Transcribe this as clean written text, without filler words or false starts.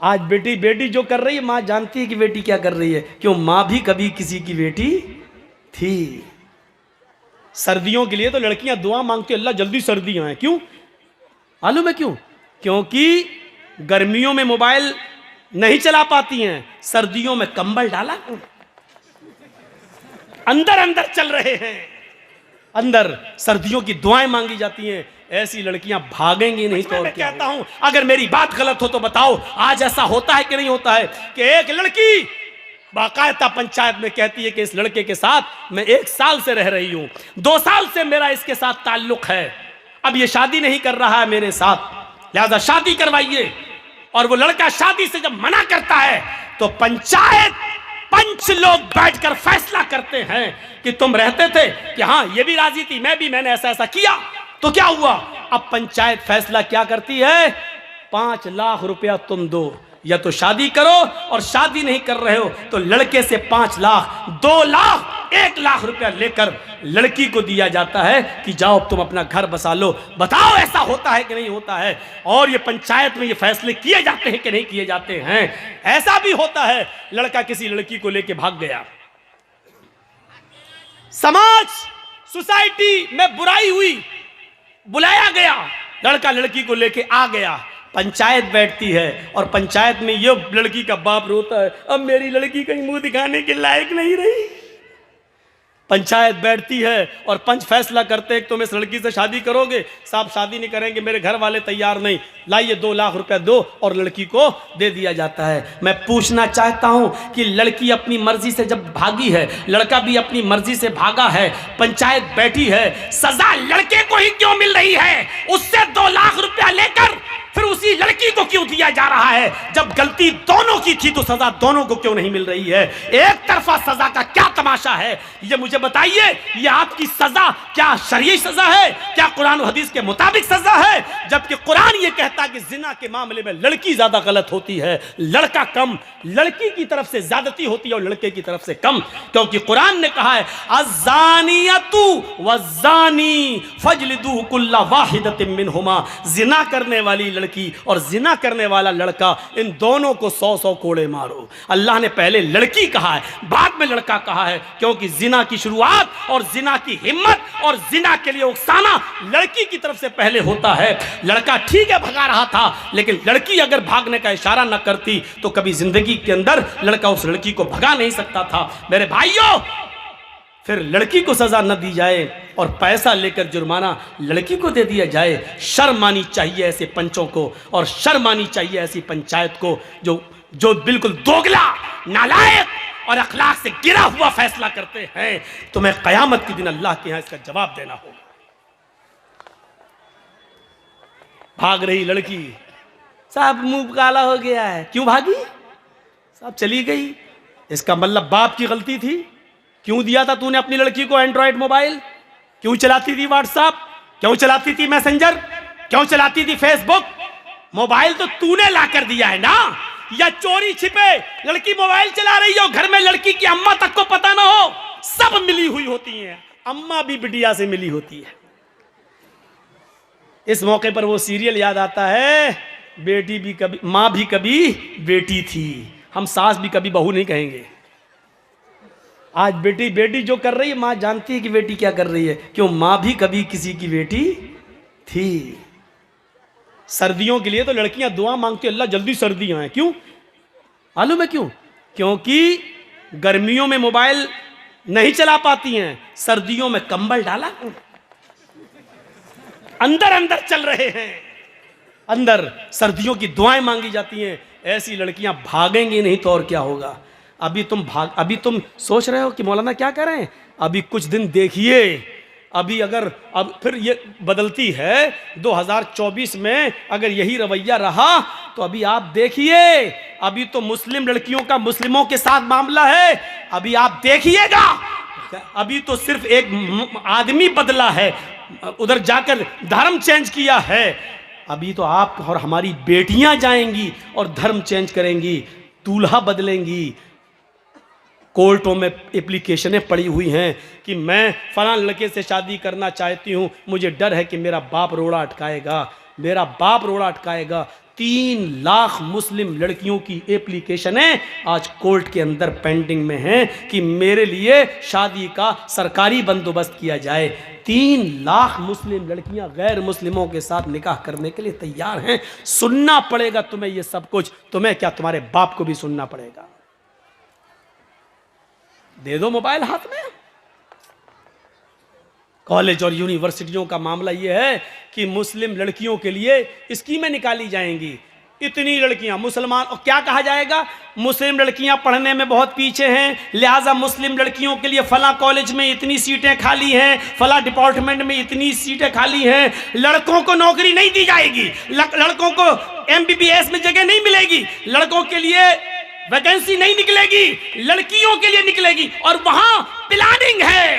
आज बेटी बेटी जो कर रही है, माँ जानती है कि बेटी क्या कर रही है। क्यों? माँ भी कभी किसी की बेटी थी। सर्दियों के लिए तो लड़कियां दुआ मांगती, अल्लाह जल्दी सर्दियां आए। क्यों मालूम है क्यों? क्योंकि गर्मियों में मोबाइल नहीं चला पाती हैं, सर्दियों में कंबल डाला, अंदर अंदर चल रहे हैं, अंदर सर्दियों की दुआएं मांगी जाती हैं। ऐसी लड़कियां भागेंगी नहीं तो मैं कहता हूं, अगर मेरी बात गलत हो तो बताओ। आज ऐसा होता है कि नहीं होता है कि एक लड़की बाकायदा पंचायत में कहती है कि इस लड़के के साथ मैं 1 साल से रह रही हूं, 2 साल से मेरा इसके साथ ताल्लुक है, अब ये शादी नहीं कर रहा है मेरे साथ, लिहाजा शादी करवाइए। और वो लड़का शादी से जब मना करता है तो पंचायत पंच लोग बैठकर फैसला करते हैं कि तुम रहते थे कि हाँ ये भी राजी थी, मैं भी, मैंने ऐसा ऐसा किया, तो क्या हुआ? अब पंचायत फैसला क्या करती है? 5 लाख रुपया तुम दो, या तो शादी करो, और शादी नहीं कर रहे हो तो लड़के से 5 लाख, 2 लाख, 1 लाख रुपया लेकर लड़की को दिया जाता है कि जाओ तुम अपना घर बसा लो। बताओ ऐसा होता है कि नहीं होता है? और ये पंचायत में ये फैसले किए जाते हैं कि नहीं किए जाते हैं? ऐसा भी होता है, लड़का किसी लड़की को लेके भाग गया, समाज सोसाइटी में बुराई हुई, बुलाया गया, लड़का लड़की को लेके आ गया, पंचायत बैठती है और पंचायत में ये लड़की का बाप रोता है, अब मेरी लड़की कहीं मुंह दिखाने के लायक नहीं रही। पंचायत बैठती है और पंच फैसला करते हैं कि तुम इस लड़की से शादी करोगे? साहब शादी नहीं करेंगे, मेरे घर वाले तैयार नहीं, लाइए 2 लाख रुपया दो, और लड़की को दे दिया जाता है। मैं पूछना चाहता हूं कि लड़की अपनी मर्जी से जब भागी है, लड़का भी अपनी मर्जी से भागा है, पंचायत बैठी है, सजा लड़के को ही क्यों मिल रही है? उससे 2 लाख रुपया लेकर फिर उसी लड़की को क्यों दिया जा रहा है? जब गलती दोनों की थी तो सजा दोनों को क्यों नहीं मिल रही है? एक तरफा सजा का क्या तमाशा है, ये मुझे बताइए। ये आपकी सजा क्या शरई सजा है? क्या कुरान और हदीस के मुताबिक सजा है? जबकि कुरान ये कहता है कि जिना के मामले में लड़की ज्यादा गलत होती है, लड़का कम। लड़की की तरफ से ज्यादती होती है और लड़के की तरफ से कम, क्योंकि कुरान ने कहा है अज़्ज़ानियतु वज़्ज़ानी फजलिदू कुल्ला वाहिदतिन मिनहुमा। जिना करने वाली लड़की और जिना करने वाला लड़का, इन दोनों को 100-100 कोड़े मारो। अल्लाह ने पहले लड़की कहा है, बाद में लड़का कहा है, क्योंकि जिना की शुरुआत और जिना की हिम्मत और जिना के लिए उकसाना लड़की की तरफ से पहले होता है। लड़का ठीक है भगा रहा था, लेकिन लड़की अगर भागने का इशारा न करती तो कभी जिंदगी के अंदर लड़का उस लड़की को भगा नहीं सकता था। मेरे भाइयों, फिर लड़की को सजा न दी जाए और पैसा लेकर जुर्माना लड़की को दे दिया जाए। शर्म आनी चाहिए ऐसे पंचों को, और शर्म आनी चाहिए ऐसी पंचायत को जो बिल्कुल दोगला, नालायक और अखलाक से गिरा हुआ फैसला करते हैं। तुम्हें कयामत के दिन अल्लाह के यहां इसका जवाब देना होगा। भाग रही लड़की, साहब मुंह काला हो गया है, क्यों भागी? साहब चली गई, इसका मतलब बाप की गलती थी। क्यों दिया था तूने अपनी लड़की को एंड्रॉयड मोबाइल? क्यों चलाती थी व्हाट्सएप? क्यों चलाती थी मैसेंजर? क्यों चलाती थी फेसबुक? मोबाइल तो तूने लाकर दिया है ना? या चोरी छिपे लड़की मोबाइल चला रही हो, घर में लड़की की अम्मा तक को पता ना हो? सब मिली हुई होती हैं, अम्मा भी बिटिया से मिली होती है। इस मौके पर वो सीरियल याद आता है, बेटी भी कभी, माँ भी कभी बेटी थी। हम सास भी कभी बहू नहीं कहेंगे। आज बेटी बेटी जो कर रही है, माँ जानती है कि बेटी क्या कर रही है। क्यों? माँ भी कभी किसी की बेटी थी। सर्दियों के लिए तो लड़कियां दुआ मांगती, अल्लाह जल्दी सर्दियां आए। क्यों मालूम है क्यों? क्योंकि गर्मियों में मोबाइल नहीं चला पाती हैं, सर्दियों में कंबल डाला, अंदर अंदर चल रहे हैं, अंदर सर्दियों की दुआएं मांगी जाती हैं। ऐसी लड़कियां भागेंगी नहीं तो और क्या होगा? अभी तुम सोच रहे हो कि मौलाना क्या करें? अभी कुछ दिन देखिए, अभी अगर अब फिर ये बदलती है 2024 में, अगर यही रवैया रहा तो अभी आप देखिए, अभी तो मुस्लिम लड़कियों का मुस्लिमों के साथ मामला है, अभी आप देखिएगा। अभी तो सिर्फ एक आदमी बदला है, उधर जाकर धर्म चेंज किया है। अभी तो आप और हमारी बेटियां जाएंगी और धर्म चेंज करेंगी, दूल्हा बदलेंगी। कोर्टों में एप्लीकेशनें पड़ी हुई हैं कि मैं फलां लड़के से शादी करना चाहती हूं, मुझे डर है कि मेरा बाप रोड़ा अटकाएगा, मेरा बाप रोड़ा अटकाएगा। 3 लाख मुस्लिम लड़कियों की एप्लीकेशनें आज कोर्ट के अंदर पेंडिंग में हैं कि मेरे लिए शादी का सरकारी बंदोबस्त किया जाए। 3 लाख मुस्लिम लड़कियां गैर मुस्लिमों के साथ निकाह करने के लिए तैयार हैं। सुनना पड़ेगा तुम्हें ये सब कुछ, तुम्हें क्या तुम्हारे बाप को भी सुनना पड़ेगा। दे दो मोबाइल हाथ में। कॉलेज और यूनिवर्सिटियों का मामला यह है कि मुस्लिम लड़कियों के लिए स्कीमें निकाली जाएंगी। इतनी लड़कियां मुसलमान, और क्या कहा जाएगा, मुस्लिम लड़कियां पढ़ने में बहुत पीछे हैं, लिहाजा मुस्लिम लड़कियों के लिए फला कॉलेज में इतनी सीटें खाली हैं, फला डिपार्टमेंट में इतनी सीटें खाली हैं। लड़कों को नौकरी नहीं दी जाएगी, लड़कों को MBBS में जगह नहीं मिलेगी, लड़कों के लिए वैकेंसी नहीं निकलेगी, लड़कियों के लिए निकलेगी। और वहां प्लानिंग है।